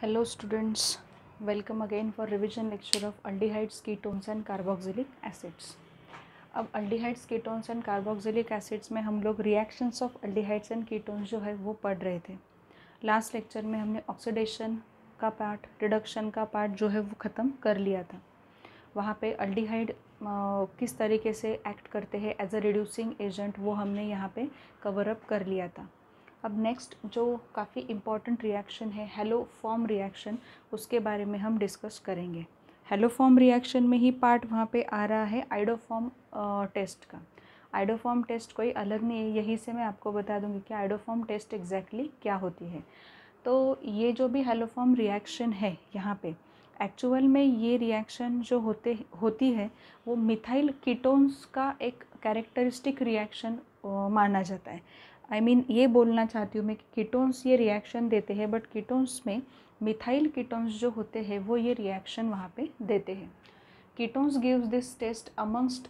Hello students, welcome again for revision lecture of aldehydes, ketones and carboxylic acids. अब aldehydes, ketones and carboxylic acids में हम लोग reactions of aldehydes and ketones जो है वो पढ़ रहे थे. लास्ट लेक्चर में हमने ऑक्सीडेशन का पार्ट, रिडक्शन का पार्ट जो है वो ख़त्म कर लिया था. वहाँ पे अल्डिहाइड किस तरीके से एक्ट करते हैं एज अ रिड्यूसिंग एजेंट वो हमने यहाँ पे कवर अप कर लिया था. अब नेक्स्ट जो काफ़ी इम्पॉर्टेंट रिएक्शन है हेलोफॉर्म रिएक्शन, उसके बारे में हम डिस्कस करेंगे. हेलोफॉर्म रिएक्शन में ही पार्ट वहाँ पे आ रहा है आइडोफॉर्म टेस्ट का. आइडोफॉर्म टेस्ट कोई अलग नहीं है, यहीं से मैं आपको बता दूंगी कि आइडोफॉर्म टेस्ट एग्जैक्टली क्या होती है. तो ये जो भी हेलोफॉर्म रिएक्शन है यहाँ पे एक्चुअल में ये रिएक्शन जो होती है वो मिथाइल कीटोन्स का एक कैरेक्टरिस्टिक रिएक्शन माना जाता है. ये बोलना चाहती हूँ मैं कि कीटोन्स ये रिएक्शन देते हैं, बट कीटोन्स में मिथाइल कीटोन्स जो होते हैं वो ये रिएक्शन वहाँ पे देते हैं. Ketones gives this test amongst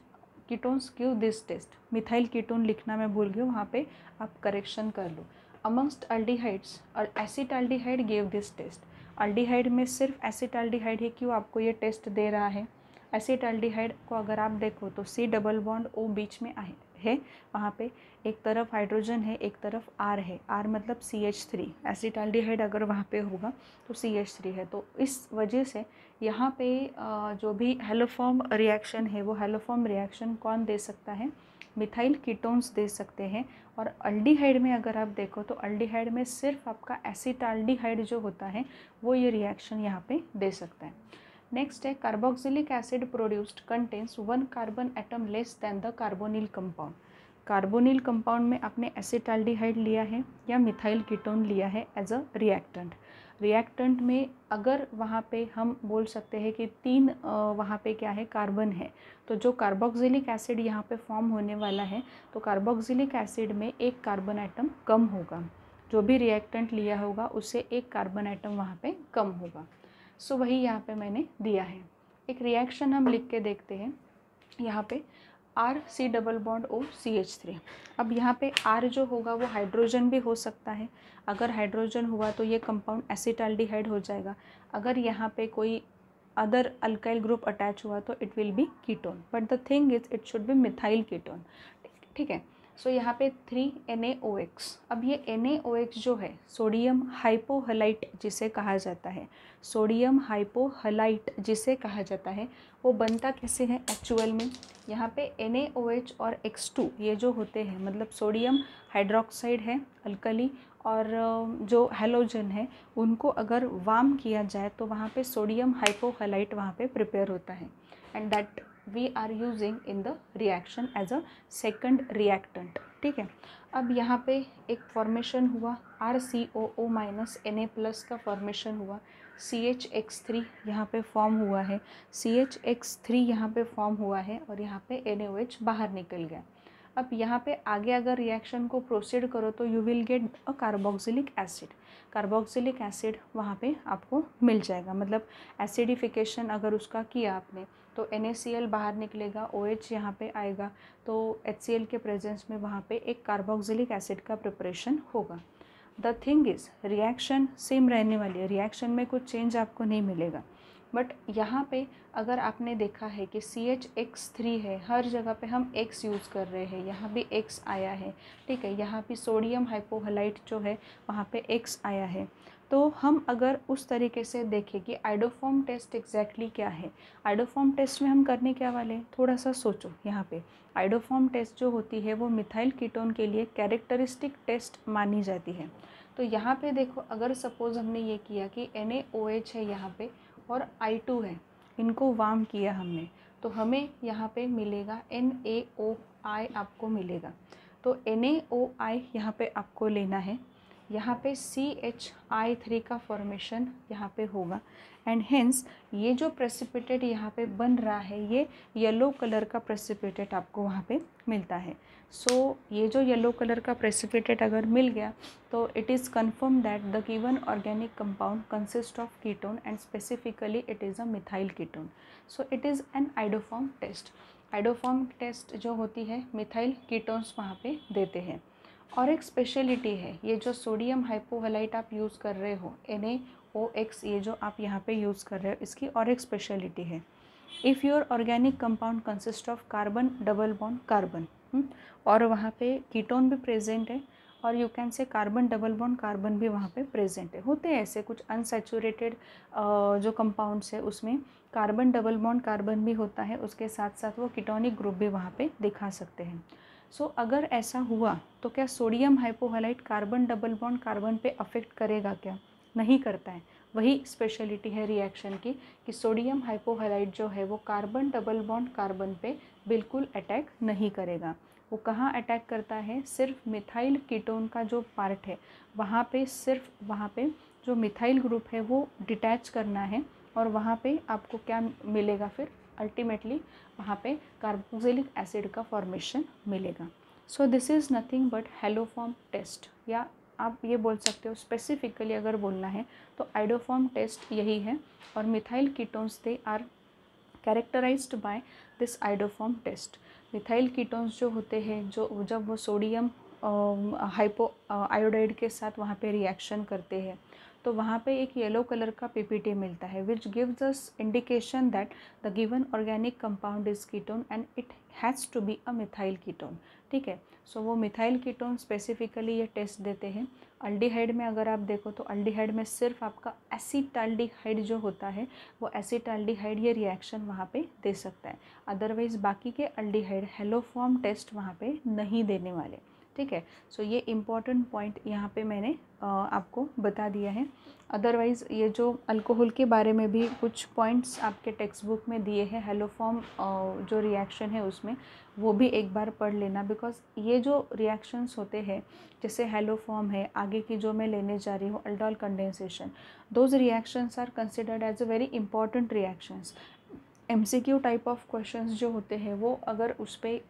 ketones give this test. Methyl ketone लिखना मैं भूल गई, वहाँ पे आप करेक्शन कर लो. अमंगस्ट अल्डिहाइड्स और acetaldehyde give this test. Aldehyde में सिर्फ एसिटाल्डिहाइड ही क्यों आपको ये टेस्ट दे रहा है. एसिटाल्डिहाइड को अगर आप देखो तो C डबल बॉन्ड O बीच में है, वहाँ पे एक तरफ हाइड्रोजन है, एक तरफ R है. R मतलब CH3. एसिटाल्डिहाइड अगर वहाँ पे होगा तो CH3 है. तो इस वजह से यहाँ पे जो भी हेलोफॉर्म रिएक्शन है वो हेलोफॉर्म रिएक्शन कौन दे सकता है, मिथाइल कीटोन्स दे सकते हैं. और अल्डिहाइड में अगर आप देखो तो अल्डिहाइड में सिर्फ आपका एसिटाल्डिहाइड जो होता है वो ये रिएक्शन यहाँ पे दे सकता है. नेक्स्ट है carboxylic acid produced contains 1 carbon atom less than the carbonyl compound. Carbonyl compound में आपने एसिटाल्डिहाइड लिया है या मिथाइल कीटोन लिया है एज अ रिएक्टेंट. रिएक्टेंट में अगर वहाँ पे हम बोल सकते हैं कि 3 वहाँ पे क्या है कार्बन है, तो जो कार्बोक्सिलिक एसिड यहाँ पे फॉर्म होने वाला है तो कार्बोक्सिलिक एसिड में एक कार्बन एटम कम होगा. जो भी रिएक्टेंट लिया होगा उससे एक कार्बन एटम वहाँ पे कम होगा. सो वही यहाँ पे मैंने दिया है. एक रिएक्शन हम लिख के देखते हैं. यहाँ पे R C double bond O CH3. अब यहाँ पे R जो होगा वो हाइड्रोजन भी हो सकता है. अगर हाइड्रोजन हुआ तो ये कंपाउंड एसिटाल्डिहाइड हो जाएगा. अगर यहाँ पे कोई अदर अल्काइल ग्रुप अटैच हुआ तो it will B ketone, but the thing is it should be methyl ketone. ठीक है. सो यहाँ पे 3NaOH. अब ये NaOH जो है सोडियम हाइपोहलाइट जिसे कहा जाता है, सोडियम हाइपोहलाइट जिसे कहा जाता है, वो बनता कैसे है एक्चुअल में. यहाँ पे NaOH और X2 ये जो होते हैं मतलब सोडियम हाइड्रोक्साइड है अल्कली, और जो हैलोजन है उनको अगर वार्म किया जाए तो वहाँ पे सोडियम हाइपोहलाइट वहाँ पे प्रिपेयर होता है. And that we are using in the reaction as a second reactant. ठीक है. अब यहाँ पे एक फॉर्मेशन हुआ RCOO माइनस Na प्लस का फॉर्मेशन हुआ. CHX3 यहाँ पे फॉर्म हुआ है, CHX3 यहाँ पे फॉर्म हुआ है और यहाँ पे NaOH बाहर निकल गया. अब यहाँ पे आगे अगर रिएक्शन को प्रोसीड करो तो you will get a carboxylic acid. Carboxylic acid वहाँ पे आपको मिल जाएगा. मतलब एसिडिफिकेशन अगर उसका किया आपने तो NaCl बाहर निकलेगा, OH यहाँ पे आएगा, तो HCl के प्रेजेंस में वहाँ पे एक कार्बोक्सिलिक एसिड का प्रिपरेशन होगा. The thing is reaction same रहने वाली है, रिएक्शन में कुछ चेंज आपको नहीं मिलेगा. बट यहाँ पे अगर आपने देखा है कि CHX3 है, हर जगह पे हम X यूज़ कर रहे हैं, यहाँ भी X आया है. ठीक है. यहाँ भी सोडियम हाइपोहलाइट जो है वहाँ पे X आया है. तो हम अगर उस तरीके से देखें कि आइडोफॉर्म टेस्ट एग्जैक्टली क्या है, आइडोफॉर्म टेस्ट में हम करने क्या वाले हैं, थोड़ा सा सोचो. यहाँ पे आइडोफॉर्म टेस्ट जो होती है वो मिथाइल कीटोन के लिए कैरेक्टरिस्टिक टेस्ट मानी जाती है. तो यहाँ पे देखो, अगर सपोज़ हमने ये किया कि NaOH है यहाँ पे और I2 है, इनको वार्म किया हमने, तो हमें यहाँ पे मिलेगा NaOI आपको मिलेगा. तो NaOI यहाँ पे आपको लेना है. यहाँ पे CHI3 का फॉर्मेशन यहाँ पे होगा. एंड हेंस ये जो प्रेसिपिटेट यहाँ पे बन रहा है ये येलो कलर का प्रेसिपिटेट आपको वहाँ पे मिलता है. सो ये जो येलो कलर का प्रेसिपिटेट अगर मिल गया तो it is confirm that the given organic compound consist of ketone and specifically it is a methyl ketone. So it is an iodoform test. Iodoform test जो होती है मिथाइल कीटोन्स वहाँ पे देते हैं. और एक स्पेशलिटी है, ये जो सोडियम हाइपोहैलाइट आप यूज़ कर रहे हो NaOX, ये जो आप यहाँ पे यूज़ कर रहे हो, इसकी और एक स्पेशलिटी है, if your organic compound consist of carbon double bond carbon, और वहाँ पे कीटोन भी प्रेजेंट है, और you can say carbon double bond carbon भी वहाँ पे प्रेजेंट है। होते हैं ऐसे कुछ अनसैचुरेटेड जो कंपाउंड्स है उसमें कार्बन डबल बॉन्ड कार्बन भी होता है, उसके साथ साथ वो कीटोनिक ग्रुप भी वहाँ पे दिखा सकते हैं। सो अगर ऐसा हुआ तो क्या sodium hypohalite carbon double bond carbon पे अफेक्ट करेगा क्या? नहीं करता है। वही स्पेशलिटी है रिएक्शन की कि सोडियम हाइपोहैलाइट जो है वो कार्बन डबल बॉन्ड कार्बन पे बिल्कुल अटैक नहीं करेगा। वो कहाँ अटैक करता है? सिर्फ मिथाइल कीटोन का जो पार्ट है वहाँ पे, सिर्फ वहाँ पे जो मिथाइल ग्रुप है वो डिटैच करना है, और वहाँ पे आपको क्या मिलेगा फिर? अल्टीमेटली वहाँ पे कार्बोक्सिलिक एसिड का फॉर्मेशन मिलेगा। So this is nothing but haloform test, या आप ये बोल सकते हो स्पेसिफिकली अगर बोलना है तो आइडोफॉर्म टेस्ट यही है, और methyl ketones they are characterized by this iodoform test. Methyl ketones जो होते हैं, जो जब वो सोडियम हाइपो आयोडाइड के साथ वहाँ पे रिएक्शन करते हैं तो वहाँ पे एक येलो कलर का पीपीटी मिलता है which gives us indication that the given organic compound is ketone and it has to be a methyl ketone. ठीक है, सो वो मिथाइल कीटोन स्पेसिफिकली ये टेस्ट देते हैं। अल्डिहाइड में अगर आप देखो तो अल्डिहाइड में सिर्फ आपका एसिटाल्डिहाइड जो होता है वो एसिटाल्डिहाइड ये रिएक्शन वहाँ पे दे सकता है, अदरवाइज़ बाकी के अल्डिहाइड हेलोफॉर्म टेस्ट वहाँ पे नहीं देने वाले। ठीक है, सो ये इम्पॉर्टेंट पॉइंट यहाँ पे मैंने आपको बता दिया है। अदरवाइज़ ये जो अल्कोहल के बारे में भी कुछ पॉइंट्स आपके टेक्स्ट बुक में दिए हैं, हेलोफॉर्म जो रिएक्शन है उसमें वो भी एक बार पढ़ लेना, बिकॉज ये जो रिएक्शंस होते हैं जैसे हेलोफॉर्म है, आगे की जो मैं लेने जा रही हूँ aldol condensation, those reactions are considered as a very important reactions. MCQ type of questions जो होते हैं वो अगर उस पर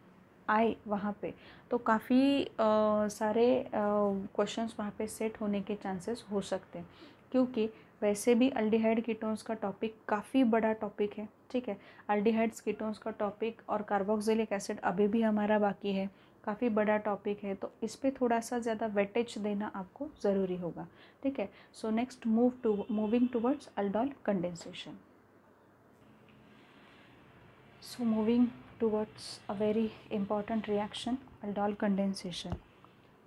आए वहाँ पे तो काफ़ी सारे क्वेश्चंस वहाँ पे सेट होने के चांसेस हो सकते हैं, क्योंकि वैसे भी अल्डिहाइड कीटोन्स का टॉपिक काफ़ी बड़ा टॉपिक है। ठीक है, अल्डिहाइड्स कीटोन्स का टॉपिक और कार्बोक्सिलिक एसिड अभी भी हमारा बाकी है, काफ़ी बड़ा टॉपिक है, तो इस पर थोड़ा सा ज़्यादा वेटेज देना आपको ज़रूरी होगा। ठीक है, so next moving towards aldol condensation. So moving towards a very important reaction, aldol condensation.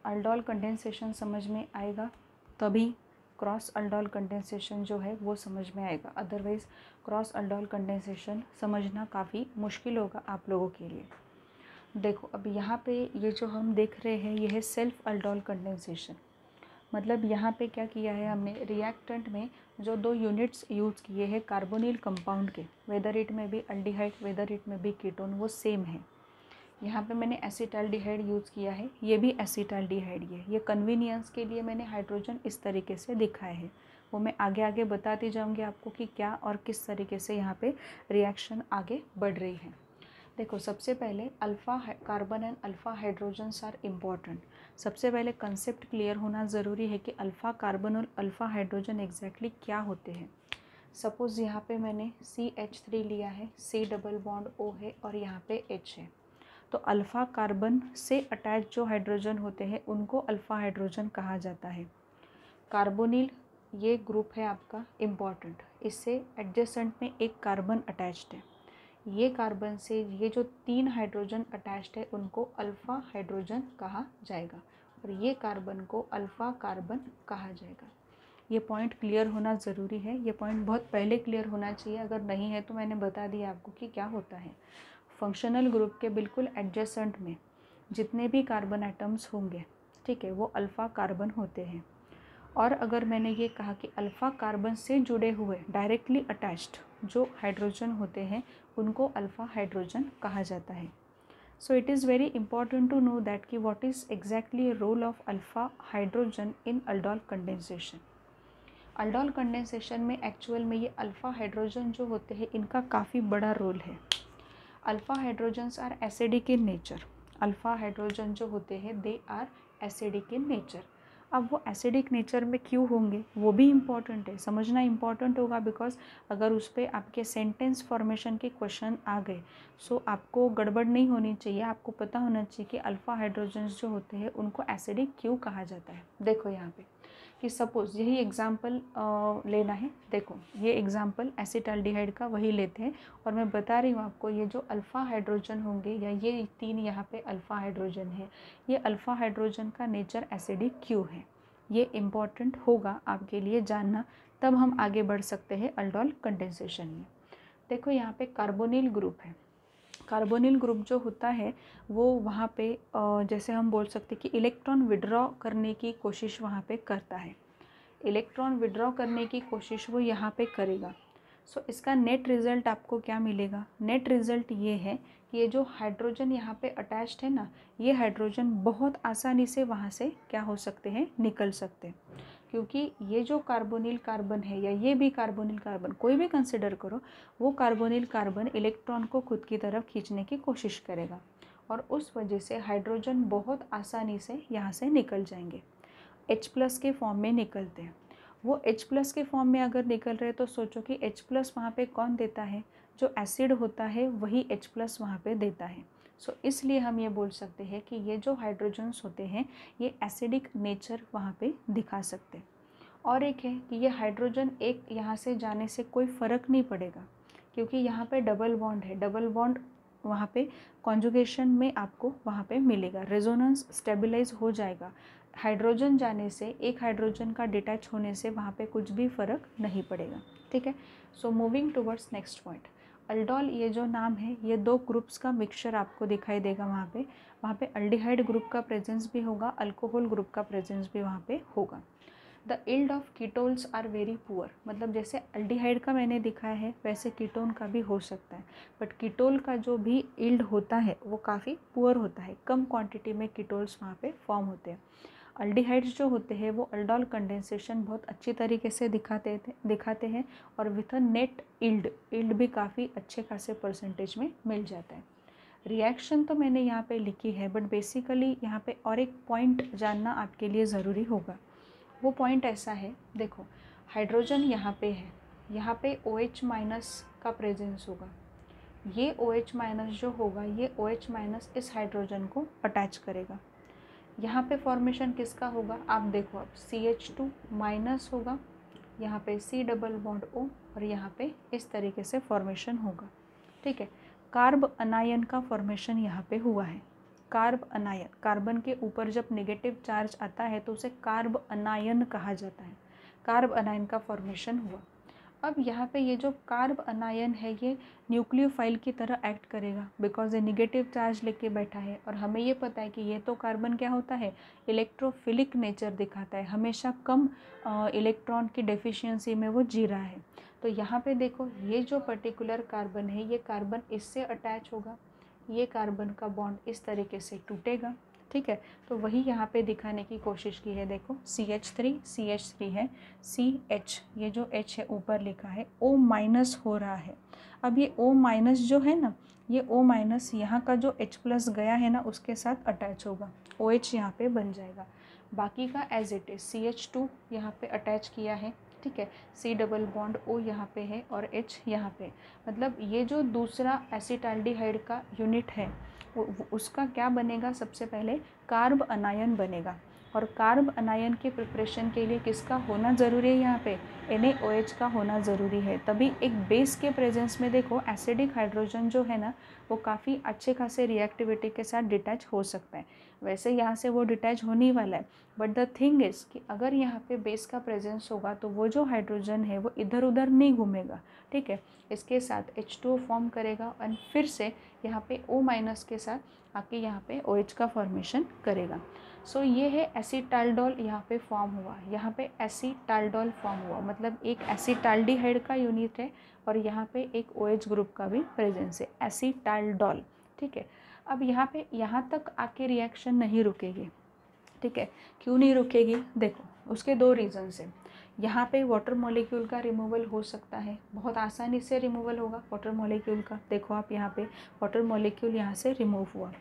aldol condensation समझ में आएगा तभी क्रॉस अल्डोल कंडेंसेशन जो है वो समझ में आएगा, अदरवाइज़ क्रॉस अल्डोल कंडेंसेशन समझना काफ़ी मुश्किल होगा आप लोगों के लिए। देखो अब यहाँ पे ये जो हम देख रहे हैं ये है सेल्फ अल्डोल कंडेंसेशन। मतलब यहाँ पे क्या किया है हमने, रिएक्टेंट में जो दो यूनिट्स यूज़ किए हैं कार्बोनिल कंपाउंड के, वेदर इट में भी अल्डिहाइड वेदर इट में भी कीटोन, वो सेम है। यहाँ पे मैंने एसिटाल्डिहाइड यूज़ किया है, ये भी एसिटाल्डिहाइड ही है। ये कन्वीनियंस के लिए मैंने हाइड्रोजन इस तरीके से दिखाए हैं, वो मैं आगे आगे बताती जाऊँगी आपको कि क्या और किस तरीके से यहाँ पे रिएक्शन आगे बढ़ रही है। देखो सबसे पहले alpha carbon and alpha hydrogens are important. सबसे पहले कंसेप्ट क्लियर होना ज़रूरी है कि अल्फ़ा कार्बन और अल्फ़ा हाइड्रोजन एग्जैक्टली क्या होते हैं। सपोज़ यहाँ पे मैंने CH3 लिया है, C डबल बॉन्ड O है और यहाँ पे H है, तो अल्फ़ा कार्बन से अटैच जो हाइड्रोजन होते हैं उनको अल्फ़ा हाइड्रोजन कहा जाता है। कार्बोनिल ये ग्रुप है आपका इम्पॉर्टेंट, इससे एडजेसेंट में एक कार्बन अटैच्ड है, ये कार्बन से ये जो 3 हाइड्रोजन अटैच्ड है उनको अल्फ़ा हाइड्रोजन कहा जाएगा, और ये कार्बन को अल्फ़ा कार्बन कहा जाएगा। ये पॉइंट क्लियर होना ज़रूरी है, ये पॉइंट बहुत पहले क्लियर होना चाहिए, अगर नहीं है तो मैंने बता दिया आपको कि क्या होता है। फंक्शनल ग्रुप के बिल्कुल एडजेसेंट में जितने भी कार्बन एटम्स होंगे, ठीक है, वो अल्फ़ा कार्बन होते हैं। और अगर मैंने ये कहा कि अल्फ़ा कार्बन से जुड़े हुए डायरेक्टली अटैच्ड जो हाइड्रोजन होते हैं उनको अल्फ़ा हाइड्रोजन कहा जाता है। So it is very important to know that कि what is exactly role of alpha hydrogen in aldol condensation. Aldol condensation में एक्चुअल में ये अल्फ़ा हाइड्रोजन जो होते हैं इनका काफ़ी बड़ा रोल है। Alpha hydrogens are acidic in nature. Alpha hydrogen जो होते हैं they are acidic in nature. अब वो एसिडिक नेचर में क्यों होंगे वो भी इम्पॉर्टेंट है, समझना इम्पॉर्टेंट होगा, बिकॉज अगर उस पर आपके सेंटेंस फॉर्मेशन के क्वेश्चन आ गए सो आपको गड़बड़ नहीं होनी चाहिए, आपको पता होना चाहिए कि अल्फ़ा हाइड्रोजन्स जो होते हैं उनको एसिडिक क्यों कहा जाता है। देखो यहाँ पे कि सपोज़ यही एग्जाम्पल लेना है, देखो ये एग्जाम्पल एसिटाल्डिहाइड का वही लेते हैं और मैं बता रही हूँ आपको ये जो अल्फ़ा हाइड्रोजन होंगे या ये 3 यहाँ पे अल्फ़ा हाइड्रोजन है, ये अल्फ़ा हाइड्रोजन का नेचर एसिडिक क्यों है, ये इम्पॉर्टेंट होगा आपके लिए जानना, तब हम आगे बढ़ सकते हैं अल्डोल कंडेंसेशन में। देखो यहाँ पे कार्बोनिल ग्रुप है, कार्बोनिल ग्रुप जो होता है वो वहाँ पे जैसे हम बोल सकते हैं कि इलेक्ट्रॉन विड्रॉ करने की कोशिश वहाँ पे करता है, इलेक्ट्रॉन विड्रॉ करने की कोशिश वो यहाँ पे करेगा। सो इसका नेट रिज़ल्ट आपको क्या मिलेगा, नेट रिज़ल्ट ये है कि ये जो हाइड्रोजन यहाँ पे अटैच्ड है ना, ये हाइड्रोजन बहुत आसानी से वहाँ से क्या हो सकते हैं, निकल सकते हैं, क्योंकि ये जो कार्बोनिल कार्बन है या ये भी कार्बोनिल कार्बन कोई भी कंसिडर करो, वो कार्बोनिल कार्बन इलेक्ट्रॉन को खुद की तरफ खींचने की कोशिश करेगा और उस वजह से हाइड्रोजन बहुत आसानी से यहाँ से निकल जाएंगे, H+ के फॉर्म में निकलते हैं। वो H+ के फॉर्म में अगर निकल रहे तो सोचो कि H+ वहाँ पे कौन देता है, जो एसिड होता है वही H+ वहाँ पे देता है। सो इसलिए हम ये बोल सकते हैं कि ये जो हाइड्रोजन्स होते हैं ये एसिडिक नेचर वहाँ पे दिखा सकते हैं। और एक है कि ये हाइड्रोजन एक यहाँ से जाने से कोई फ़र्क नहीं पड़ेगा, क्योंकि यहाँ पे डबल बॉन्ड है, डबल बॉन्ड वहाँ पे कॉन्जुगेशन में आपको वहाँ पे मिलेगा, रेजोनेंस स्टेबलाइज हो जाएगा, हाइड्रोजन जाने से एक हाइड्रोजन का डिटैच होने से वहाँ पे कुछ भी फ़र्क नहीं पड़ेगा। ठीक है, so moving towards next point, aldol ये जो नाम है ये 2 ग्रुप्स का मिक्सचर आपको दिखाई देगा, वहाँ पे अल्डिहाइड ग्रुप का प्रेजेंस भी होगा, अल्कोहल ग्रुप का प्रेजेंस भी वहाँ पे होगा। The yield of ketones are very poor, मतलब जैसे अल्डिहाइड का मैंने दिखाया है वैसे कीटोन का भी हो सकता है, बट कीटोल का जो भी इल्ड होता है वो काफ़ी पुअर होता है, कम क्वांटिटी में कीटोल्स वहाँ पे फॉर्म होते हैं। अल्डिहाइड्स जो होते हैं वो अल्डोल कंडेंसेशन बहुत अच्छी तरीके से दिखाते हैं और विथ अ नेट इल्ड भी काफ़ी अच्छे खासे परसेंटेज में मिल जाता है। रिएक्शन तो मैंने यहाँ पे लिखी है, बट बेसिकली यहाँ पे और एक पॉइंट जानना आपके लिए ज़रूरी होगा। वो पॉइंट ऐसा है, देखो हाइड्रोजन यहाँ पे है, यहाँ पे OH- का प्रेजेंस होगा, ये OH- जो होगा ये OH- इस हाइड्रोजन को अटैच करेगा, यहाँ पे फॉर्मेशन किसका होगा आप देखो, अब CH2- होगा, यहाँ पे C+O और यहाँ पे इस तरीके से फॉर्मेशन होगा। ठीक है, कार्ब अनायन का फॉर्मेशन यहाँ पे हुआ है, कार्ब अनायन, कार्बन के ऊपर जब नेगेटिव चार्ज आता है तो उसे कार्ब अनायन कहा जाता है, कार्ब अनायन का फॉर्मेशन हुआ। अब यहाँ पे ये जो कार्ब अनायन है ये न्यूक्लियोफाइल की तरह एक्ट करेगा, बिकॉज ये निगेटिव चार्ज लेके बैठा है और हमें ये पता है कि ये तो कार्बन क्या होता है, इलेक्ट्रोफिलिक नेचर दिखाता है, हमेशा कम इलेक्ट्रॉन की डेफिशिएंसी में वो जी रहा है। तो यहाँ पे देखो ये जो पर्टिकुलर कार्बन है ये कार्बन इससे अटैच होगा, ये कार्बन का बॉन्ड इस तरीके से टूटेगा। ठीक है, तो वही यहाँ पे दिखाने की कोशिश की है, देखो CH3 है, CH ये जो H है ऊपर लिखा है O- हो रहा है। अब ये O- जो है ना, ये O- यहाँ का जो H+ गया है ना उसके साथ अटैच होगा, OH यहाँ पे बन जाएगा, बाकी का एज इट इज़ CH2 यहाँ पे अटैच किया है। ठीक है, C+O यहाँ पे है और H यहाँ पे, मतलब ये जो दूसरा एसिटाल्डिहाइड का यूनिट है उसका क्या बनेगा, सबसे पहले कार्ब अनायन बनेगा, और कार्ब अनायन के प्रिपरेशन के लिए किसका होना ज़रूरी है, यहाँ पे NaOH का होना ज़रूरी है, तभी एक बेस के प्रेजेंस में देखो एसिडिक हाइड्रोजन जो है ना वो काफ़ी अच्छे खासे रिएक्टिविटी के साथ डिटैच हो सकता है। वैसे यहाँ से वो डिटैच होने वाला है, बट द थिंग इज़ कि अगर यहाँ पे बेस का प्रेजेंस होगा तो वो जो हाइड्रोजन है वो इधर उधर नहीं घूमेगा। ठीक है, इसके साथ H2O फॉर्म करेगा और फिर से यहाँ पे O- के साथ आके यहाँ पे OH का फॉर्मेशन करेगा। सो ये है एसिटाल्डोल यहाँ पे फॉर्म हुआ, यहाँ पे एसिटाल्डोल फॉर्म हुआ, मतलब एक एसिटाल्डिहाइड का यूनिट है और यहाँ पे एक OH ग्रुप का भी प्रेजेंस है, एसिटाल्डोल। ठीक है, अब यहाँ पे यहाँ तक आके रिएक्शन नहीं रुकेगी। ठीक है, क्यों नहीं रुकेगी, देखो उसके 2 रीज़न्स हैं। यहाँ पे वाटर मॉलिक्यूल का रिमूवल हो सकता है, बहुत आसानी से रिमूवल होगा वाटर मॉलिक्यूल का, देखो आप यहाँ पे वाटर मॉलिक्यूल यहाँ से रिमूव हुआ,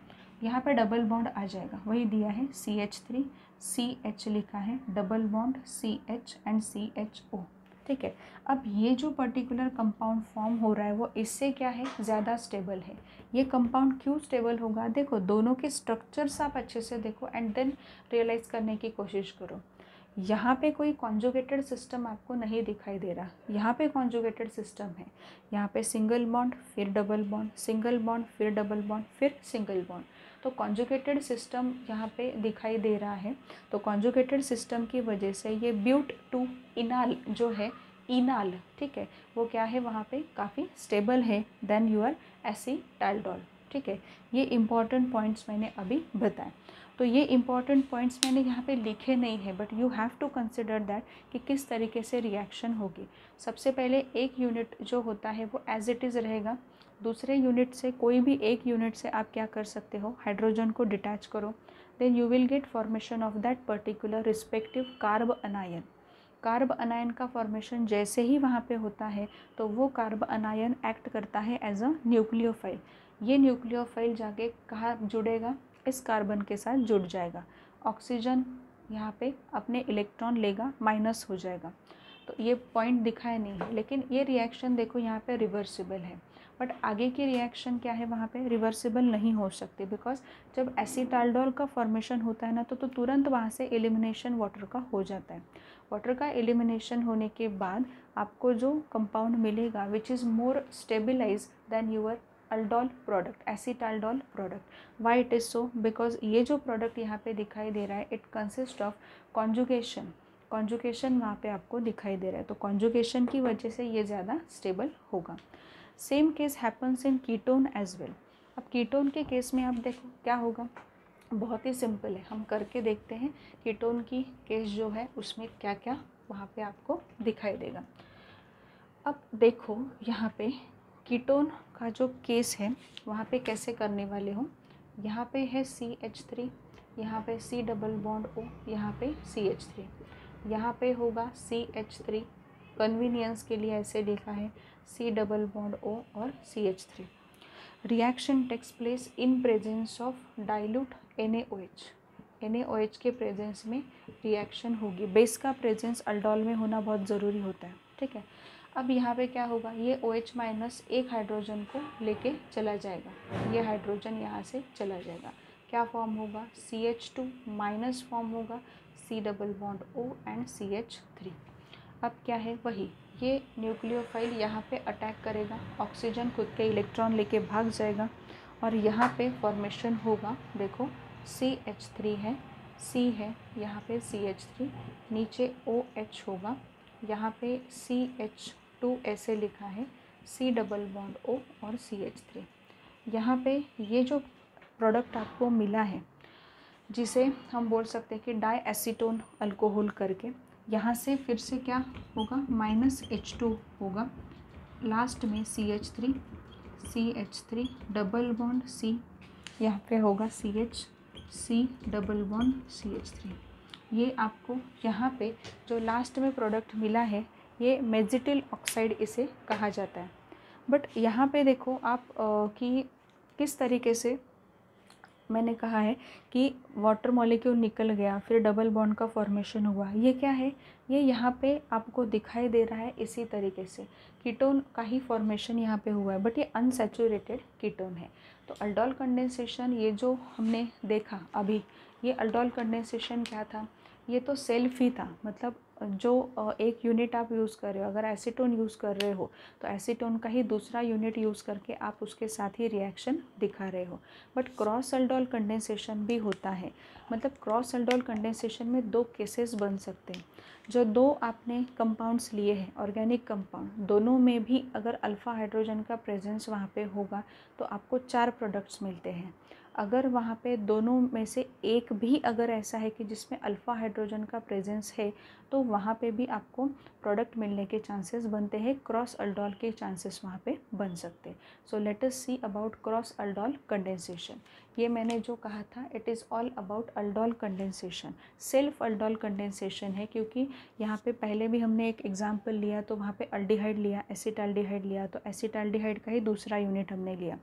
यहाँ पे डबल बॉन्ड आ जाएगा, वही दिया है CH3 CH लिखा है, double bond CH and CHO, ठीक है। अब ये जो पर्टिकुलर कंपाउंड फॉर्म हो रहा है वो इससे क्या है, ज़्यादा स्टेबल है। ये कंपाउंड क्यों स्टेबल होगा, देखो दोनों के स्ट्रक्चर्स आप अच्छे से देखो एंड देन रियलाइज़ करने की कोशिश करो। यहाँ पे कोई कॉन्जुगेटेड सिस्टम आपको नहीं दिखाई दे रहा, यहाँ पे कॉन्जुगेटेड सिस्टम है। यहाँ पे सिंगल बॉन्ड फिर डबल बॉन्ड, सिंगल बॉन्ड फिर डबल बॉन्ड फिर सिंगल बॉन्ड, तो कॉन्जुगेटेड सिस्टम यहाँ पे दिखाई दे रहा है। तो कॉन्जुगेटेड सिस्टम की वजह से ये ब्यूट टू इनाल जो है, इनाल, ठीक है, वो क्या है वहाँ पे काफ़ी स्टेबल है देन यूर एसीटाल्डोल, ठीक है। ये इम्पॉर्टेंट पॉइंट्स मैंने अभी बताए। तो ये इम्पॉर्टेंट पॉइंट्स मैंने यहाँ पे लिखे नहीं है, but you have to consider that कि किस तरीके से रिएक्शन होगी। सबसे पहले एक यूनिट जो होता है वो एज इट इज़ रहेगा, दूसरे यूनिट से कोई भी एक यूनिट से आप क्या कर सकते हो, हाइड्रोजन को डिटैच करो, then you will get formation of that particular respective carbanion. Carbanion का फॉर्मेशन जैसे ही वहाँ पे होता है तो वो कार्ब अनायन एक्ट करता है एज अ न्यूक्लियोफाइल। ये न्यूक्लियोफाइल जाके कहाँ जुड़ेगा, इस कार्बन के साथ जुड़ जाएगा। ऑक्सीजन यहाँ पे अपने इलेक्ट्रॉन लेगा, माइनस हो जाएगा। तो ये पॉइंट दिखाया नहीं है, लेकिन ये रिएक्शन देखो यहाँ पे रिवर्सिबल है। बट आगे की रिएक्शन क्या है, वहाँ पे रिवर्सिबल नहीं हो सकती, बिकॉज जब एसीटाल्डोल का फॉर्मेशन होता है ना तो तुरंत वहाँ से एलिमिनेशन वाटर का हो जाता है। वाटर का एलिमिनेशन होने के बाद आपको जो कंपाउंड मिलेगा which is more stabilize than your aldol product, acetaldol product. Why it is so, because ये जो प्रोडक्ट यहाँ पे दिखाई दे रहा है it consist of conjugation. Conjugation वहाँ पे आपको दिखाई दे रहा है, तो कॉन्जुगेशन की वजह से ये ज़्यादा स्टेबल होगा। Same case happens in ketone as well. अब कीटोन के केस में आप देखो क्या होगा, बहुत ही सिंपल है, हम करके देखते हैं कीटोन की केस जो है उसमें क्या क्या वहाँ पे आपको दिखाई देगा। अब देखो यहाँ पे कीटोन का जो केस है वहाँ पे कैसे करने वाले हो। यहाँ पे है CH3, यहाँ पे C डबल बॉन्ड O, यहाँ पे CH3, यहाँ पे होगा CH3, कन्वीनियंस के लिए ऐसे लिखा है C डबल बॉन्ड O और CH3। Reaction takes place in presence of dilute NaOH। NaOH के प्रेजेंस में रिएक्शन होगी। बेस का प्रेजेंस अल्डोल में होना बहुत ज़रूरी होता है, ठीक है। अब यहाँ पे क्या होगा, ये OH माइनस एक हाइड्रोजन को लेके चला जाएगा, ये हाइड्रोजन यहाँ से चला जाएगा, क्या फॉर्म होगा, CH2 माइनस फॉर्म होगा, C double bond O and CH3। अब क्या है, वही ये न्यूक्लियोफाइल यहाँ पे अटैक करेगा, ऑक्सीजन खुद के इलेक्ट्रॉन लेके भाग जाएगा और यहाँ पे फॉर्मेशन होगा, देखो CH3 है, C है, यहाँ पे CH3, नीचे OH होगा, यहाँ पे CH2 ऐसे लिखा है, C डबल बॉन्ड O और CH3। यहाँ पे ये जो प्रोडक्ट आपको मिला है जिसे हम बोल सकते हैं कि डाई एसीटोन अल्कोहल करके, यहाँ से फिर से क्या होगा, -H2 होगा, लास्ट में CH3 डबल बॉन्ड C, यहाँ पे होगा C डबल बॉन्ड CH3। ये आपको यहाँ पे जो लास्ट में प्रोडक्ट मिला है ये मेजिटिल ऑक्साइड इसे कहा जाता है। बट यहाँ पे देखो आप कि किस तरीके से मैंने कहा है कि वाटर मॉलिक्यूल निकल गया, फिर डबल बॉन्ड का फॉर्मेशन हुआ, ये क्या है, ये यहाँ पे आपको दिखाई दे रहा है। इसी तरीके से कीटोन का ही फॉर्मेशन यहाँ पे हुआ है, बट ये अनसैचुरेटेड कीटोन है। तो अल्डोल कंडेंसेशन ये जो हमने देखा अभी, ये अल्डोल कंडेंसेशन क्या था, ये तो सेल्फ ही था, मतलब जो एक यूनिट आप यूज़ कर रहे हो, अगर एसीटोन यूज़ कर रहे हो तो एसीटोन का ही दूसरा यूनिट यूज़ करके आप उसके साथ ही रिएक्शन दिखा रहे हो। बट क्रॉस अल्डोल कंडेंसेशन भी होता है, मतलब क्रॉस अल्डोल कंडेंसेशन में दो केसेस बन सकते हैं। जो दो आपने कंपाउंड्स लिए हैं ऑर्गेनिक कंपाउंड, दोनों में भी अगर अल्फ़ा हाइड्रोजन का प्रेजेंस वहाँ पे होगा तो आपको 4 प्रोडक्ट्स मिलते हैं। अगर वहाँ पे दोनों में से एक भी अगर ऐसा है कि जिसमें अल्फ़ा हाइड्रोजन का प्रेजेंस है तो वहाँ पे भी आपको प्रोडक्ट मिलने के चांसेस बनते हैं, क्रॉस अल्डोल के चांसेस वहाँ पे बन सकते हैं। So let us see about cross aldol condensation. ये मैंने जो कहा था it is all about aldol condensation. Self aldol condensation है, क्योंकि यहाँ पे पहले भी हमने एक एग्जाम्पल लिया तो वहाँ पे अल्डिहाइड लिया, एसिटाल्डिहाइड लिया, तो एसिटाल्डिहाइड का ही दूसरा यूनिट हमने लिया।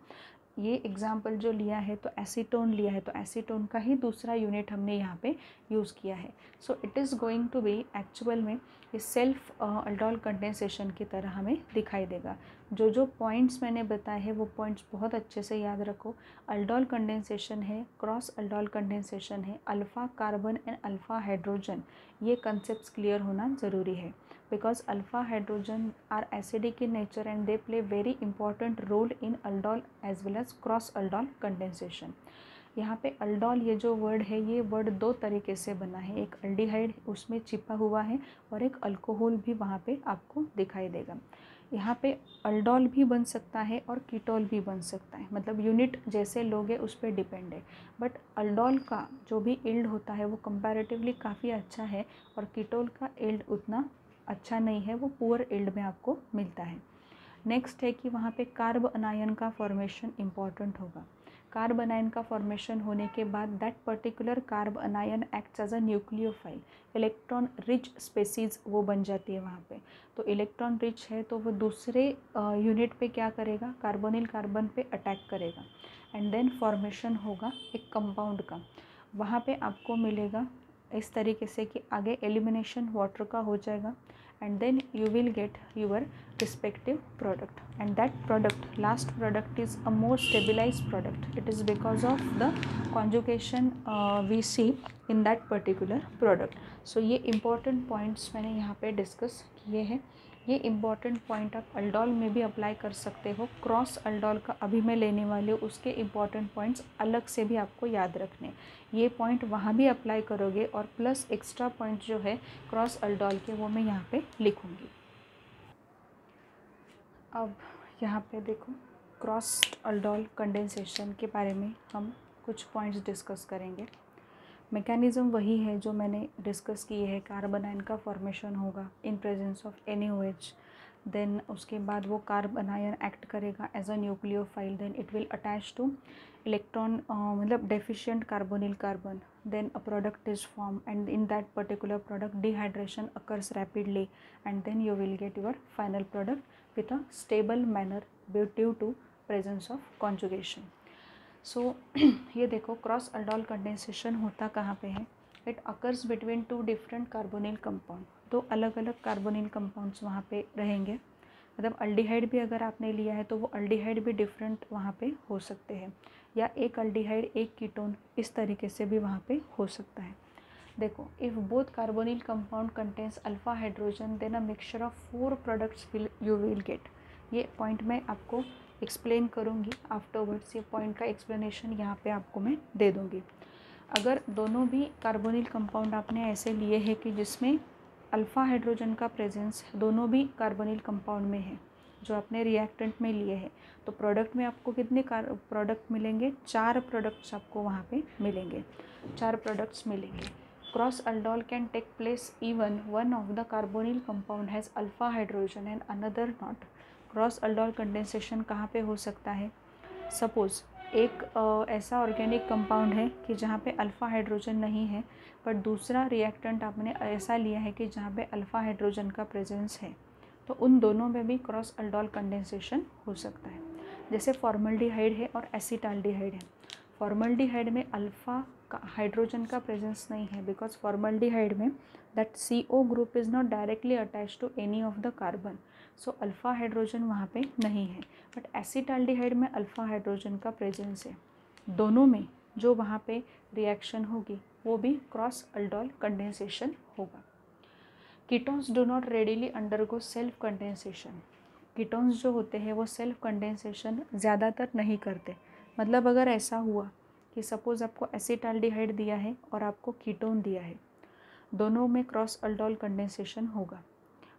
ये एग्जाम्पल जो लिया है तो एसीटोन लिया है, तो एसीटोन का ही दूसरा यूनिट हमने यहाँ पे यूज़ किया है। So it is going to be actual में ये सेल्फ अल्डोल कंडेंसेशन की तरह हमें दिखाई देगा। जो जो पॉइंट्स मैंने बताए हैं वो पॉइंट्स बहुत अच्छे से याद रखो। अल्डोल कंडेंसेशन है, क्रॉस अल्डोल कंडेंसेशन है, alpha carbon and alpha hydrogen, ये कंसेप्ट क्लियर होना ज़रूरी है because alpha hydrogen are acidic in nature and they play very important role in aldol as well as cross aldol condensation। यहाँ पे aldol ये जो word है, ये वर्ड दो तरीके से बना है, एक अल्डिहाइड उसमें छिपा हुआ है और एक अल्कोहल भी वहाँ पे आपको दिखाई देगा। यहाँ पे अल्डोल भी बन सकता है और कीटोल भी बन सकता है, मतलब यूनिट जैसे लोगे उस पर डिपेंड है। बट अल्डोल का जो भी इल्ड होता है वो कंपैरेटिवली काफ़ी अच्छा है और कीटोल का इल्ड उतना अच्छा नहीं है, वो पुअर इल्ड में आपको मिलता है। नेक्स्ट है कि वहाँ पे कार्ब अनायन का फॉर्मेशन इम्पॉर्टेंट होगा। कार्ब अनायन का फॉर्मेशन होने के बाद that particular carbanion acts as a nucleophile, electron rich species वो बन जाती है वहाँ पे। तो इलेक्ट्रॉन रिच है तो वो दूसरे यूनिट पे क्या करेगा, कार्बोनिल कार्बन पे अटैक करेगा एंड देन फॉर्मेशन होगा एक कंपाउंड का। वहाँ पे आपको मिलेगा इस तरीके से कि आगे एलिमिनेशन वाटर का हो जाएगा and then you will get your respective product, and that product, last product, is a more stabilized product. It is because of the conjugation we see in that particular product. So ये important points मैंने यहाँ पे discuss किए हैं। ये important point आप aldol में भी अप्लाई कर सकते हो। क्रॉस अल्डोल का अभी मैं लेने वाली हूँ, उसके इम्पॉर्टेंट पॉइंट्स अलग से भी आपको याद रखने। ये पॉइंट वहाँ भी अप्लाई करोगे और प्लस एक्स्ट्रा पॉइंट जो है क्रॉस अल्डोल के वो मैं यहाँ पे लिखूँगी। अब यहाँ पे देखो, क्रॉस अल्डोल कंडेंसेशन के बारे में हम कुछ पॉइंट्स डिस्कस करेंगे। मैकेनिज़्म वही है जो मैंने डिस्कस की है। कार्बन आयन का फॉर्मेशन होगा in presence of NaOH, then उसके बाद वो कार्बन आयन एक्ट करेगा as a nucleophile, then it will attach to electron मतलब deficient carbonyl carbon, then a product is formed and in that particular product dehydration occurs rapidly and then you will get your final product with a stable manner due to presence of conjugation। So ये देखो, cross aldol condensation होता कहाँ पे है, it occurs between two different carbonyl compound, दो अलग अलग carbonyl compounds वहाँ पे रहेंगे। मतलब अल्डिहाइड भी अगर आपने लिया है तो वो अल्डिहाइड भी डिफरेंट वहाँ पे हो सकते हैं, या एक अल्डिहाइड एक कीटोन, इस तरीके से भी वहाँ पे हो सकता है। देखो, if both carbonyl compound contains alpha hydrogen then a mixture of 4 products you will get. ये पॉइंट मैं आपको एक्सप्लेन करूँगी आफ्टरवर्ड्स, ये पॉइंट का एक्सप्लेनेशन यहाँ पे आपको मैं दे दूँगी। अगर दोनों भी कार्बोनिल कंपाउंड आपने ऐसे लिए हैं कि जिसमें अल्फ़ा हाइड्रोजन का प्रेजेंस दोनों भी कार्बोनिल कंपाउंड में है, जो आपने रिएक्टेंट में लिए हैं, तो प्रोडक्ट में आपको कितने प्रोडक्ट मिलेंगे, 4 प्रोडक्ट्स आपको वहाँ पे मिलेंगे, 4 प्रोडक्ट्स मिलेंगे। Cross aldol can take place even one of the carbonyl compound has alpha hydrogen and another not. Cross aldol condensation कहाँ पे हो सकता है, सपोज़ एक ऐसा ऑर्गेनिक कंपाउंड है कि जहाँ पे अल्फ़ा हाइड्रोजन नहीं है, पर दूसरा रिएक्टेंट आपने ऐसा लिया है कि जहाँ पे अल्फ़ा हाइड्रोजन का प्रेजेंस है, तो उन दोनों में भी क्रॉस अल्डोल कंडेंसेशन हो सकता है। जैसे फॉर्मल्डिहाइड है और एसिटाल्डिहाइड है। फॉर्मल्डिहाइड में अल्फ़ा हाइड्रोजन का प्रेजेंस नहीं है, बिकॉज फॉर्मल्डिहाइड में that CO group is not directly attach to any of the carbon, so alpha hydrogen वहाँ पे नहीं है। बट एसिटाल्डिहाइड में अल्फ़ा हाइड्रोजन का प्रेजेंस है। दोनों में जो वहाँ पे रिएक्शन होगी वो भी क्रॉस अल्डोल कंडेंसेशन होगा। Ketones do not readily undergo self condensation. Ketones जो होते हैं वो सेल्फ कंडेंसेशन ज़्यादातर नहीं करते। मतलब अगर ऐसा हुआ कि सपोज़ आपको एसिटाल्डिहाइड दिया है और आपको कीटोन दिया है, दोनों में क्रॉस अल्डोल कंडेंसेशन होगा।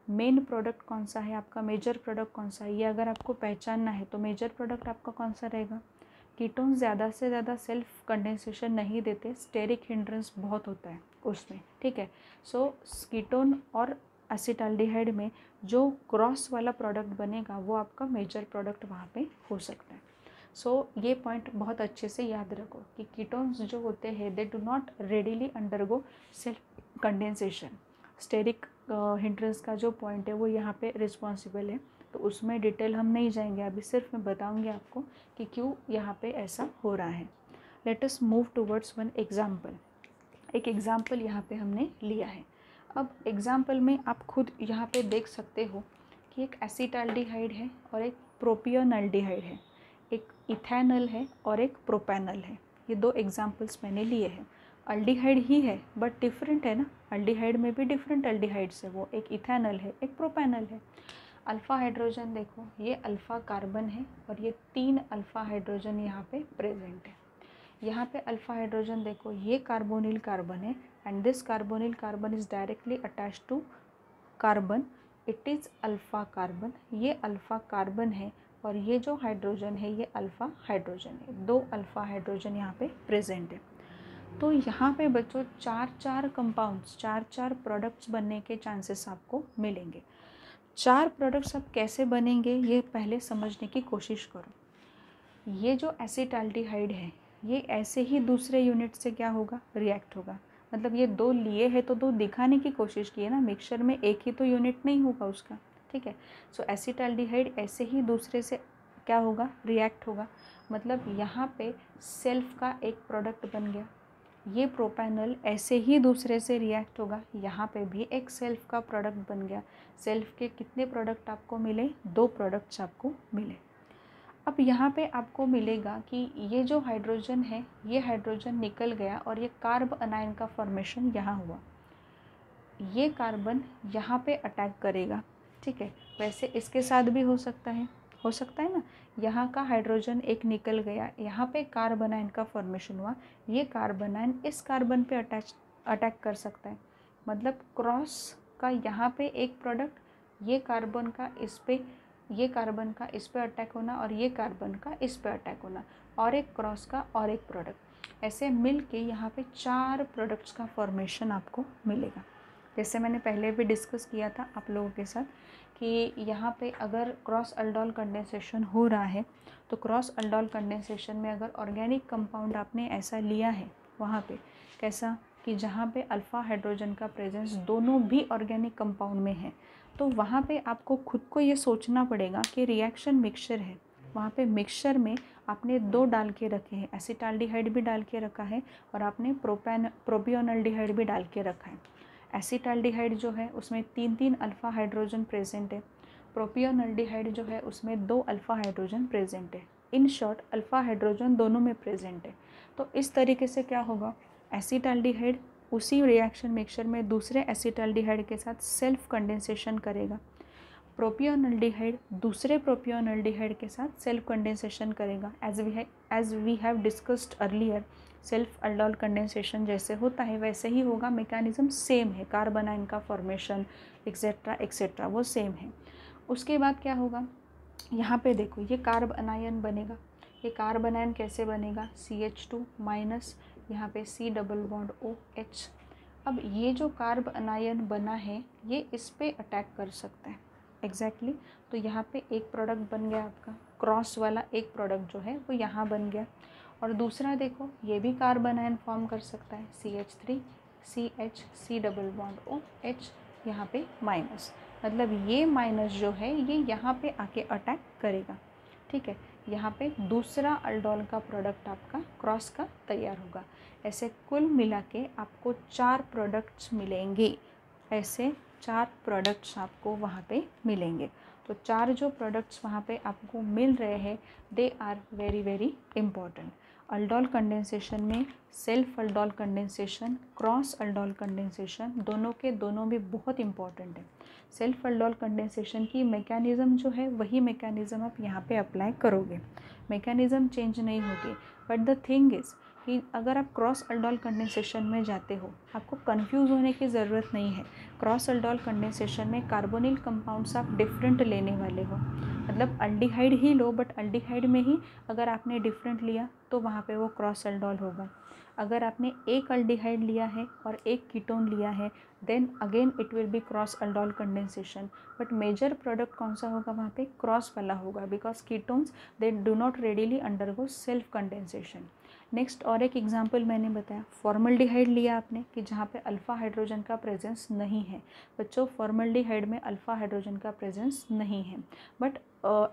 मेन प्रोडक्ट कौन सा है आपका, मेजर प्रोडक्ट कौन सा है, ये अगर आपको पहचानना है तो मेजर प्रोडक्ट आपका कौन सा रहेगा। कीटोन ज़्यादा से ज़्यादा सेल्फ कंडेंसेशन नहीं देते, स्टेरिक हिंड्रेंस बहुत होता है उसमें, ठीक है। सो कीटोन और एसिटाल्डिहाइड में जो क्रॉस वाला प्रोडक्ट बनेगा वो आपका मेजर प्रोडक्ट वहाँ पे हो सकता है। सो ये पॉइंट बहुत अच्छे से याद रखो कि कीटोन्स जो होते हैं they do not readily undergo self condensation, steric hindrance का जो पॉइंट है वो यहाँ पे रिस्पॉन्सिबल है, तो उसमें डिटेल हम नहीं जाएंगे, अभी सिर्फ मैं बताऊंगी आपको कि क्यों यहाँ पे ऐसा हो रहा है। Let us move towards one example. एक एग्जाम्पल यहाँ पे हमने लिया है। अब एग्जाम्पल में आप खुद यहाँ पे देख सकते हो कि एक एसिटाल्डिहाइड है और एक प्रोपियोनल्डिहाइड है, एक इथेनॉल है और एक प्रोपेनॉल है। ये दो एग्जाम्पल्स मैंने लिए हैं। अल्डिहाइड ही है बट डिफरेंट है ना, अल्डिहाइड में भी डिफरेंट अल्डिहाइड्स है, वो एक इथेनॉल है एक प्रोपेनॉल है। अल्फ़ा हाइड्रोजन देखो, ये अल्फ़ा कार्बन है और ये 3 अल्फ़ा हाइड्रोजन यहाँ पे प्रेजेंट है। यहाँ पे अल्फ़ा हाइड्रोजन देखो, ये कार्बोनिल कार्बन है and this carbonyl carbon is directly attached to carbon, it is alpha carbon. ये अल्फ़ा कार्बन है और ये जो हाइड्रोजन है ये अल्फ़ा हाइड्रोजन है। 2 अल्फ़ा हाइड्रोजन यहाँ पे प्रेजेंट है। तो यहाँ पे बच्चों 4 कंपाउंड्स, 4 प्रोडक्ट्स बनने के चांसेस आपको मिलेंगे। 4 प्रोडक्ट्स अब कैसे बनेंगे ये पहले समझने की कोशिश करो। ये जो एसिटाल्डिहाइड है ये ऐसे ही दूसरे यूनिट से क्या होगा, रिएक्ट होगा। मतलब ये 2 लिए है तो 2 दिखाने की कोशिश की है ना, मिक्सचर में एक ही तो यूनिट नहीं होगा उसका, ठीक है। सो एसिटाल्डिहाइड ऐसे ही दूसरे से क्या होगा, रिएक्ट होगा। मतलब यहाँ पे सेल्फ का एक प्रोडक्ट बन गया। ये प्रोपेनॉल ऐसे ही दूसरे से रिएक्ट होगा, यहाँ पे भी एक सेल्फ का प्रोडक्ट बन गया। सेल्फ के कितने प्रोडक्ट आपको मिले, 2 प्रोडक्ट्स आपको मिले। अब यहाँ पे आपको मिलेगा कि ये जो हाइड्रोजन है ये हाइड्रोजन निकल गया और ये कार्ब अनायन का फॉर्मेशन यहाँ हुआ। ये कार्बन यहाँ पे अटैक करेगा, ठीक है। वैसे इसके साथ भी हो सकता है ना, यहाँ का हाइड्रोजन एक निकल गया, यहाँ पे कार्बन आयन का फॉर्मेशन हुआ, ये कार्बन आयन इस कार्बन पे अटैक कर सकता है। मतलब क्रॉस का यहाँ पे एक प्रोडक्ट, ये कार्बन का इस पे, ये कार्बन का इस पे अटैक होना और ये कार्बन का इस पे अटैक होना, और एक क्रॉस का और एक प्रोडक्ट, ऐसे मिल के यहाँ पे 4 प्रोडक्ट्स का फॉर्मेशन आपको मिलेगा। जैसे मैंने पहले भी डिस्कस किया था आप लोगों के साथ कि यहाँ पे अगर क्रॉस अल्डोल कंडेंसेशन हो रहा है तो क्रॉस अल्डोल कंडेंसेशन में अगर ऑर्गेनिक कंपाउंड आपने ऐसा लिया है वहाँ पे कैसा कि जहाँ पे अल्फ़ा हाइड्रोजन का प्रेजेंस दोनों भी ऑर्गेनिक कंपाउंड में है, तो वहाँ पे आपको खुद को ये सोचना पड़ेगा कि रिएक्शन मिक्सचर है, वहाँ पे मिक्सचर में आपने 2 डाल के रखे हैं, एसिटाल्डिहाइड भी डाल के रखा है और आपने प्रोपियोनल्डिहाइड भी डाल के रखा है। एसिटाल्डिहाइड जो है उसमें 3 अल्फ़ा हाइड्रोजन प्रेजेंट है, प्रोपियोनल्डिहाइड जो है उसमें 2 अल्फ़ा हाइड्रोजन प्रेजेंट है। इन शॉर्ट अल्फ़ा हाइड्रोजन दोनों में प्रेजेंट है। तो इस तरीके से क्या होगा, एसिटाल्डिहाइड उसी रिएक्शन मिक्सचर में दूसरे एसिटाल्डिहाइड के साथ सेल्फ कंडेंसेशन करेगा, प्रोपियोनल्डिहाइड दूसरे प्रोपियोनल्डिहाइड के साथ सेल्फ कंडेंसेशन करेगा। As we have discussed earlier, self aldol condensation जैसे होता है वैसे ही होगा, मैकेनिज्म सेम है, कार्बन आयन का फॉर्मेशन एक्सेट्रा एक्सेट्रा वो सेम है। उसके बाद क्या होगा, यहाँ पे देखो ये कार्ब अनायन बनेगा। ये कार्बन आयन कैसे बनेगा, CH2 माइनस यहाँ पे C डबल बॉन्ड OH। अब ये जो कार्ब अनायन बना है ये इस पे अटैक कर सकता है एग्जैक्टली। तो यहाँ पे एक प्रोडक्ट बन गया आपका, क्रॉस वाला एक प्रोडक्ट जो है वो यहाँ बन गया। और दूसरा देखो ये भी कार्बन आयन फॉर्म कर सकता है, CH3 CH C double bond OH यहाँ पे माइनस। मतलब ये माइनस जो है ये यहाँ पे आके अटैक करेगा, ठीक है। यहाँ पे दूसरा अल्डोल का प्रोडक्ट आपका क्रॉस का तैयार होगा। ऐसे कुल मिला के आपको 4 प्रोडक्ट्स मिलेंगे, ऐसे 4 प्रोडक्ट्स आपको वहाँ पे मिलेंगे। तो 4 जो प्रोडक्ट्स वहाँ पे आपको मिल रहे हैं they are very very important. Aldol condensation में self aldol condensation, cross aldol condensation दोनों के दोनों भी बहुत इम्पॉर्टेंट है। सेल्फ अल्डोल कंडेंसेशन की मैकेनिज़्म जो है वही मैकेनिज़्म आप यहाँ पे अप्लाई करोगे, मैकेनिज़्म चेंज नहीं होगी। बट द थिंग इज़ कि अगर आप क्रॉस अल्डोल कंडेंसेशन में जाते हो आपको कंफ्यूज होने की ज़रूरत नहीं है। क्रॉस अल्डोल कंडेंसेशन में कार्बोनिल कंपाउंड्स आप डिफरेंट लेने वाले हो, मतलब aldehyde he low but aldehyde में ही अगर आपने डिफरेंट लिया तो वहाँ पे वो क्रॉस अल्डोल होगा। अगर आपने एक अल्डिहाइड लिया है और एक कीटोन लिया है then again it will be cross aldol condensation. But major product कौन सा होगा वहाँ पे, क्रॉस वाला होगा, because ketones they do not readily undergo self condensation. Next और एक एग्जांपल मैंने बताया, फॉर्मल्डिहाइड लिया आपने कि जहाँ पे अल्फ़ा हाइड्रोजन का प्रेजेंस नहीं है। बच्चों फॉर्मल्डिहाइड में अल्फ़ा हाइड्रोजन का प्रेजेंस नहीं है, बट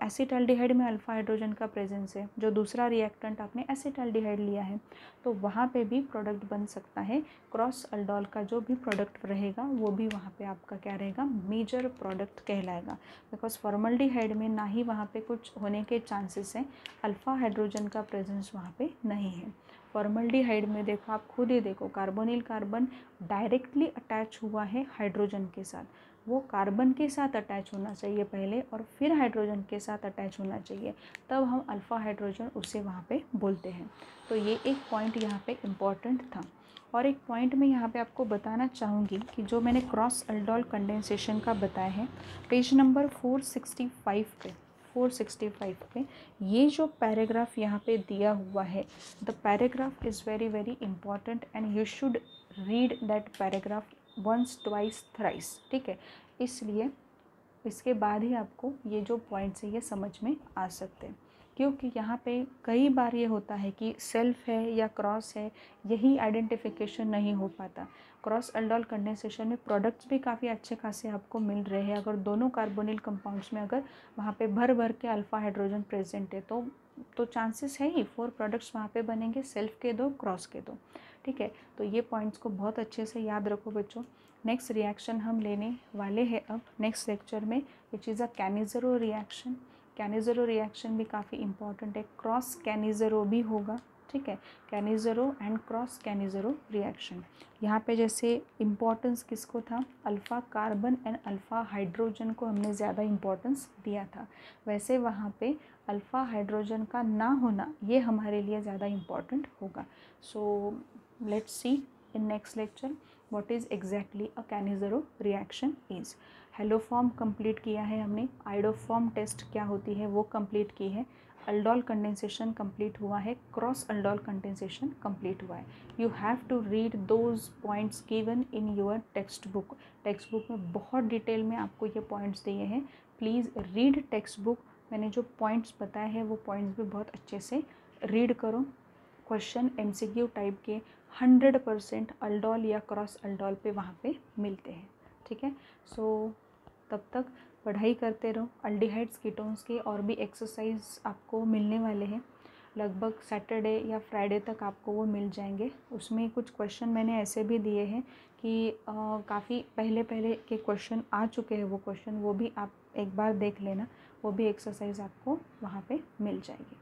एसिटाल्डिहाइड में अल्फ़ा हाइड्रोजन का प्रेजेंस है। जो दूसरा रिएक्टेंट आपने एसिटाल्डिहाइड लिया है तो वहाँ पे भी प्रोडक्ट बन सकता है। क्रॉस अल्डोल का जो भी प्रोडक्ट रहेगा वो भी वहाँ पे आपका क्या रहेगा, मेजर प्रोडक्ट कहलाएगा। बिकॉज फॉर्मल्डिहाइड में ना ही वहाँ पे कुछ होने के चांसेस हैं, अल्फ़ा हाइड्रोजन का प्रेजेंस वहाँ पे नहीं है। फॉर्मल्डिहाइड में देखो, आप खुद ही देखो, कार्बोनिल कार्बन डायरेक्टली अटैच हुआ है हाइड्रोजन के साथ। वो कार्बन के साथ अटैच होना चाहिए पहले और फिर हाइड्रोजन के साथ अटैच होना चाहिए, तब हम अल्फ़ा हाइड्रोजन उसे वहाँ पे बोलते हैं। तो ये एक पॉइंट यहाँ पे इम्पॉर्टेंट था। और एक पॉइंट मैं यहाँ पे आपको बताना चाहूँगी कि जो मैंने क्रॉस अल्डोल कंडेंसेशन का बताया है, पेज नंबर 465 पे ये जो पैराग्राफ यहाँ पे दिया हुआ है, the paragraph is very very important and you should read that paragraph once twice thrice, ठीक है। इसलिए इसके बाद ही आपको ये जो पॉइंट्स है ये समझ में आ सकते हैं, क्योंकि यहाँ पे कई बार ये होता है कि सेल्फ है या क्रॉस है, यही आइडेंटिफिकेशन नहीं हो पाता। क्रॉस अल्डोल कंडेंसेशन में प्रोडक्ट्स भी काफ़ी अच्छे खासे आपको मिल रहे हैं। अगर दोनों कार्बोनिल कंपाउंड्स में अगर वहाँ पे भर भर के अल्फ़ा हाइड्रोजन प्रेजेंट है तो चांसेस है ही 4 प्रोडक्ट्स वहाँ पे बनेंगे, सेल्फ के 2, क्रॉस के 2, ठीक है। तो ये पॉइंट्स को बहुत अच्छे से याद रखो बच्चों। नेक्स्ट रिएक्शन हम लेने वाले हैं अब नेक्स्ट लेक्चर में, which is a Cannizzaro reaction. Cannizzaro reaction भी काफ़ी इंपॉर्टेंट है, क्रॉस कैनिज़रो भी होगा, ठीक है। कैनिज़रो एंड क्रॉस कैनिज़रो रिएक्शन, यहाँ पे जैसे इम्पोर्टेंस किसको था, alpha carbon and alpha hydrogen को हमने ज़्यादा इम्पोर्टेंस दिया था, वैसे वहाँ पे अल्फ़ा हाइड्रोजन का ना होना ये हमारे लिए ज़्यादा इम्पॉर्टेंट होगा। So let's see in next lecture what is exactly a Cannizzaro reaction is. Haloform complete किया है हमने, आइडोफॉर्म टेस्ट क्या होती है वो कंप्लीट की है, अल्डोल कंडेंसेशन कंप्लीट हुआ है, क्रॉस अल्डोल कंडेंसेशन कंप्लीट हुआ है। You have to read those points given in your text book. Text book में बहुत डिटेल में आपको ये पॉइंट्स दिए हैं, प्लीज़ रीड टेक्स्ट बुक। मैंने जो पॉइंट्स बताए हैं वो पॉइंट्स भी बहुत अच्छे से रीड करो। क्वेश्चन MCQ टाइप के 100% अल्डोल या क्रॉस अल्डोल पे वहाँ पे मिलते हैं, ठीक है। सो तब तक पढ़ाई करते रहो। अल्डिहाइड्स कीटोन्स के और भी एक्सरसाइज आपको मिलने वाले हैं, लगभग सैटरडे या फ्राइडे तक आपको वो मिल जाएंगे। उसमें कुछ क्वेश्चन मैंने ऐसे भी दिए हैं कि काफ़ी पहले के क्वेश्चन आ चुके हैं, वो क्वेश्चन वो भी आप एक बार देख लेना, वो भी एक्सरसाइज आपको वहाँ पे मिल जाएगी।